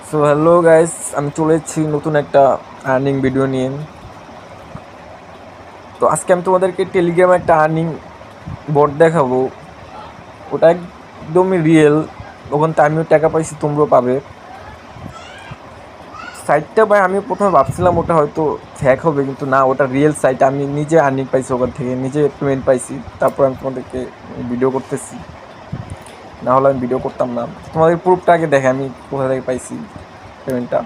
So hello guys, আমি চলে এসেছি নতুন একটা আর্নিং ভিডিও নিয়ে। তো আজকে আমি তোমাদেরকে টেলিগ্রামে একটা আর্নিং বোর্ড দেখাবো। ওটা একদমই রিয়েল, ওখান থেকে আমিও টাকা পাইছি, তোমরাও পাবে। সাইটটা ভাই আমি প্রথমে ভাবছিলাম ওটা হয়তো ফ্যাক হবে, কিন্তু না, ওটা রিয়েল সাইট। আমি নিজে আর্নিং পাইছি ওখান থেকে, নিজে পেমেন্ট পাইছি। তারপর আমি তোমাদেরকে ভিডিও করতেছি, না হলে আমি ভিডিও করতাম না। তোমাদের প্রুফটা আগে দেখে আমি কোথা থেকে পাইছি পেমেন্টটা।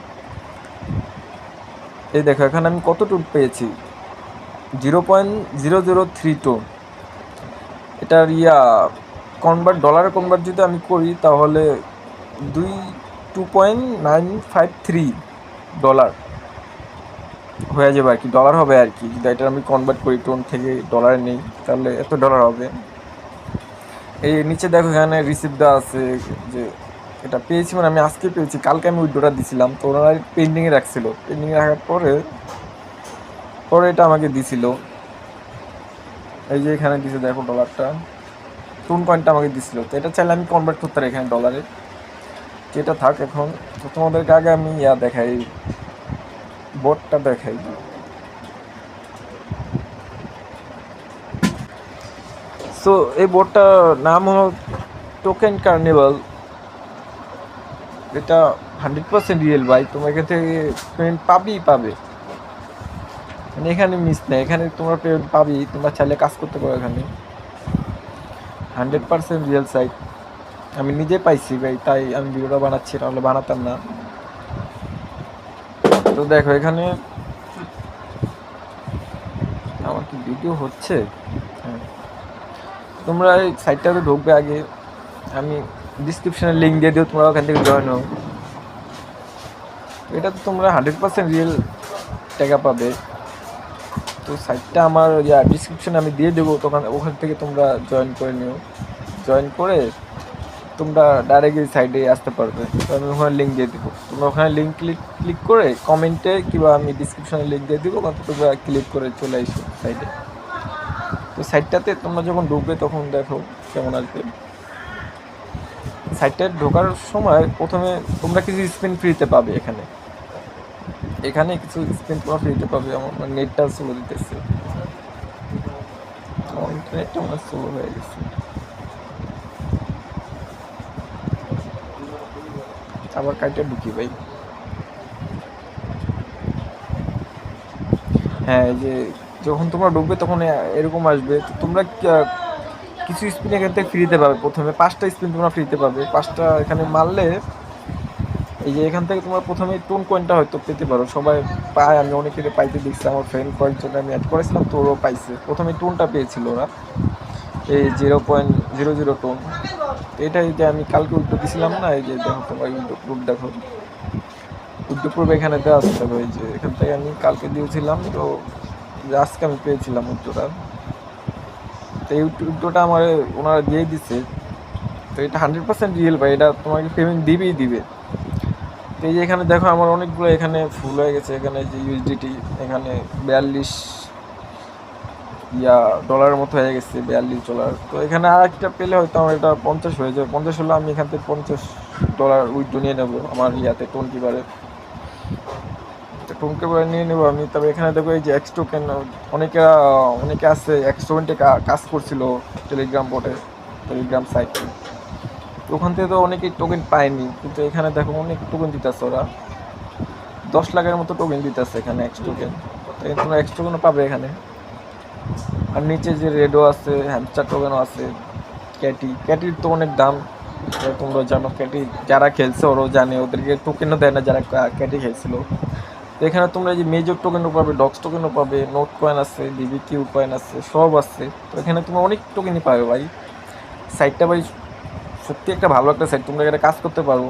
এই দেখো এখানে আমি কতটুকু পেয়েছি, 0.0032। এটার ডলারে কনভার্ট যদি আমি করি তাহলে 2.953 হয়ে যাবে আর কি, ডলার হবে আর কি। যদি এটা আমি কনভার্ট করি টোন থেকে ডলারে নেই, তাহলে এত ডলার হবে। এই নিচে দেখো এখানে রিসিপ্ট দেওয়া আছে যে এটা পেয়েছি, মানে আমি আজকে পেয়েছি। কালকে আমি উইথড্রটা দিছিলাম, তো ওনারা পেন্ডিংয়ে রাখছিল। পেন্ডিংয়ে রাখার পরে পরে এটা আমাকে দিছিল। এই যে এখানে দিছে দেখো ডলারটা, টোন কয়েনটা আমাকে দিছিল। তো এটা চাইলে আমি কনভার্ট করতে পারি এখানে ডলারে, যেটা থাক এখন। তো তোমাদেরকে আগে আমি দেখাই, বোর্ডটা দেখাই। সো এই বোর্ডটার নাম হলো টোকেন কার্নিভাল। এটা 100% রিয়েল ভাই, তোমরা এখান থেকে পেমেন্ট পাবে। মানে এখানে মিস নেই, এখানে তোমরা পেমেন্ট পাবি। তোমরা চাইলে কাজ করতে পারো এখানে। 100% রিয়েল সাইট, আমি নিজে পাইছি ভাই, তাই আমি ভিডিওটা বানাচ্ছি, নাহলে বানাতাম না। তো দেখো এখানে আমার কি ভিডিও হচ্ছে। হ্যাঁ, তোমরা এই সাইটটাতে ঢুকবে আগে, আমি ডিসক্রিপশনে লিঙ্ক দিয়ে দিও, তোমরা ওখান থেকে জয়েন হও। এটা তো তোমরা 100% রিয়েল টাকা পাবে। তো সাইটটা আমার ডিসক্রিপশনে আমি দিয়ে দেবো, তখন ওখান থেকে তোমরা জয়েন করে নিও। জয়েন করে তোমরা ডাইরেক্ট এই সাইডে আসতে পারবে। তো আমি ওখানে লিঙ্ক দিয়ে দেবো, তোমরা ওখানে লিঙ্ক ক্লিক করে কমেন্টে কিংবা আমি ডিসক্রিপশনে লিঙ্ক দিয়ে দেবো, তোমরা ক্লিক করে চলে এসো সাইডে। তো সাইটটাতে তোমরা যখন ঢুকবে তখন দেখো কেমন আসবে। সাইটটায় ঢোকার সময় প্রথমে তোমরা কিছু স্পিন ফ্রিতে পাবে। এখানে কিছু স্পিন তোমরা ফ্রিতে পাবে। আমার নেটটা স্লো দিতেছে, আমার ইন্টারনেটটা আমার স্লো হয়ে গেছে। আবার কাইটা ঢুকি ভাই। হ্যাঁ, এই যে যখন তোমরা ঢুকবে তখন এরকম আসবে। তো তোমরা কিছু স্পিন এখান থেকে ফ্রিতে পাবে। প্রথমে 5টা স্পিন তোমরা ফ্রিতে পাবে। 5টা এখানে মারলে এই যে এখান থেকে তোমরা প্রথমে টোন কয়েনটা হয়তো পেতে পারো। সবাই পায়, আমি অনেকের পাইতে দেখছি। আমার ফ্রেন্ড কয়েকজন আমি অ্যাড করেছিলাম, তো ওরাও পাইছে। প্রথমে টোনটা পেয়েছিল ওরা, এই 0.00 টোন। এটাই যে আমি কালকে উদ্যোগ দিয়েছিলাম না, এই যে দেখো তোমার উদ্যোগ প্রুফ দেখো, উদ্যোগ প্রুফ এখানে দেওয়া আছে। দেখো এই যে এখান থেকে আমি কালকে দিয়েছিলাম, তো আজকে আমি পেয়েছিলাম উদ্যোগটা। তো এই উদ্যোগটা আমার ওনারা দিয়ে দিছে। তো এটা 100% রিয়েল ভাই, এটা তোমাকে পেমেন্ট দিবে। তো এই যে এখানে দেখো আমার অনেকগুলো এখানে ফুল হয়ে গেছে। এখানে যে ইউএসডিটি এখানে 42 ডলারের মতো হয়ে গেছে, $42। তো এখানে আর একটা পেলে হয়তো আমার এটা 50 হয়ে যাবে। 50 হলে আমি এখান থেকে $50 উইথড্র নিয়ে নেবো আমার টোন কিবারে। তো টোন কিবারে নিয়ে নেবো আমি। তবে এখানে দেখবো এই যে এক্স টোকেন, অনেকে আছে এক্স টোকেনটে কাজ করছিল টেলিগ্রাম বোর্ডে, টেলিগ্রাম সাইটে। তো ওখান থেকে তো অনেকেই টোকেন পায়নি, কিন্তু এখানে দেখো অনেক টোকেন দিতেছে ওরা। 10 লাখের মতো টোকেন দিতেছে এখানে এক্স টোকেন। তো তোমরা এক্স টোকেনও পাবে এখানে। আর নিচে যে রেডও আছে, হ্যামস্টার টোকেনও আছে। ক্যাটির তো অনেক দাম, তোমরা জানো। ক্যাটি যারা খেলছে ওরাও জানে, ওদেরকে টোকেনও দেয় না যারা ক্যাটি খেলছিল। তো এখানে তোমরা যে মেজর টোকেনও পাবে, ডক্স টোকেনও পাবে, নোট কয়েন আছে, ডিবিকিউ কয়েন আছে, সব আছে। তো এখানে তোমরা অনেক টোকেনই পাবে ভাই। সাইটটা ভাই সত্যি একটা ভালো একটা সাইট, তোমরা এখানে কাজ করতে পারো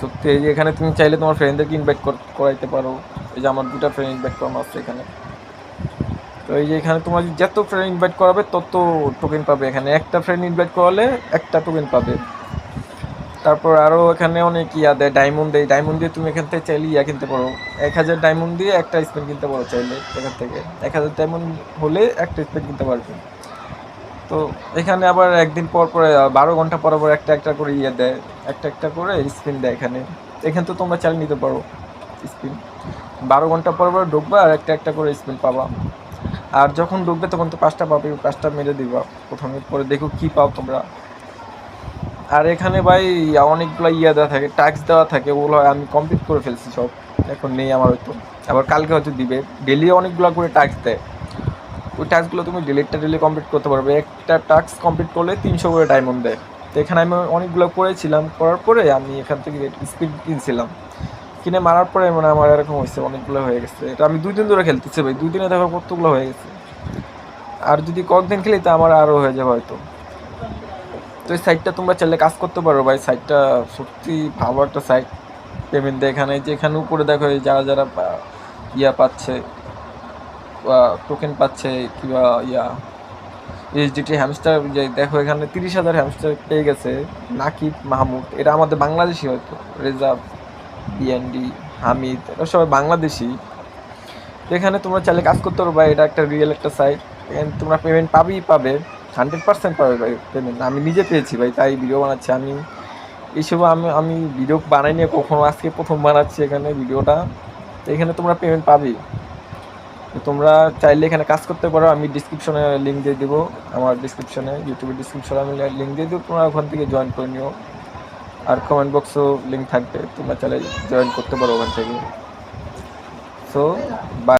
সত্যি। এই যে এখানে তুমি চাইলে তোমার ফ্রেন্ডদেরকে ইনভাইট করাইতে পারো। এই যে আমার 2টা ফ্রেন্ড ইনভাইট করানো আছে এখানে। তো এই যে এখানে তোমার যত ফ্রেন্ড ইনভাইট করাবে তত টোকেন পাবে। এখানে একটা ফ্রেন্ড ইনভাইট করালে একটা টোকেন পাবে। তারপর আরও এখানে অনেক দেয়, ডায়মন্ড দেয়। ডায়মন্ড দিয়ে তুমি এখান থেকে চাইলে কিনতে পারো। 1000 ডায়মন্ড দিয়ে একটা স্পিন কিনতে পারো চাইলে। এখান থেকে 1000 ডায়মন্ড হলে একটা স্পিন কিনতে পারবে। তো এখানে আবার একদিন পর পর 12 ঘন্টা পর পর একটা একটা করে ইয়ে দেয়, একটা একটা করে স্পিন দেয় এখানে। এখানে তো তোমরা চালিয়ে নিতে পারো স্পিন, 12 ঘন্টা পর পর ঢুকবা আর একটা একটা করে স্পিন পাবা। আর যখন ঢুকবে তখন তো 5টা পাবে, 5টা মেরে দিবা প্রথমে, পরে দেখো কি পাও তোমরা। আর এখানে ভাই অনেকগুলো ইয়ে দেওয়া থাকে, টাস্ক দেওয়া থাকে, ওগুলো আমি কমপ্লিট করে ফেলছি সব, এখন নেই আমার হয়তো, আবার কালকে হয়তো দিবে। ডেলি অনেকগুলো করে টাস্ক দেয়, ওই টাস্কগুলো তুমি ডেলি কমপ্লিট করতে পারবে। একটা টাস্ক কমপ্লিট করলে 300 করে ডায়মন্ড দেয়। তো এখানে আমি অনেকগুলো করেছিলাম, করার পরে আমি এখান থেকে স্পিড কিনছিলাম, কিনে মারার পরে মানে আমার এরকম হয়েছে, অনেকগুলো হয়ে গেছে। এটা আমি 2 দিন ধরে খেলতেছি ভাই, 2 দিনে দেখো কতগুলো হয়ে গেছে। আর যদি কয়েকদিন খেলি তা আমার আরও হয়ে যাবে হয়তো। তো এই সাইটটা তোমরা চাইলে কাজ করতে পারো ভাই, সাইটটা সত্যি ভালো একটা সাইট। পেমেন্ট দেয় এখানে, যে এখানে উপরে দেখো এই যারা যারা ইয়া পাচ্ছে, টোকেন পাচ্ছে, কিংবা এইচডিটি হ্যামস্টার, যে দেখো এখানে 30,000 হ্যামস্টার পেয়ে গেছে নাকিব মাহমুদ, এটা আমাদের বাংলাদেশি হয়তো, রেজা, বিএনডি, হামিদ, এরা সবাই বাংলাদেশি। তো এখানে তোমরা চাইলে কাজ করতে পারো ভাই, এটা একটা রিয়েল একটা সাইট। এখানে তোমরা পেমেন্ট পাবে, 100% পাবে ভাই পেমেন্ট। আমি নিজে পেয়েছি ভাই, তাই ভিডিও বানাচ্ছি আমি। এইসব আমি আমি ভিডিও বানাই নিয়ে কখনো, আজকে প্রথম বানাচ্ছি এখানে ভিডিওটা। তো এখানে তোমরা পেমেন্ট পাবেই। তো তোমরা চাইলে এখানে কাজ করতে পারো, আমি ডিসক্রিপশনে লিঙ্ক দিয়ে দেবো, আমার ডিসক্রিপশনে, ইউটিউবের ডিসক্রিপশনে আমি লিঙ্ক দিয়ে দেবো, তোমরা ওখান থেকে জয়েন করে নিও। আর কমেন্ট বক্সেও লিঙ্ক থাকবে, তোমরা চাইলে জয়েন করতে পারো ওখান থেকে। সো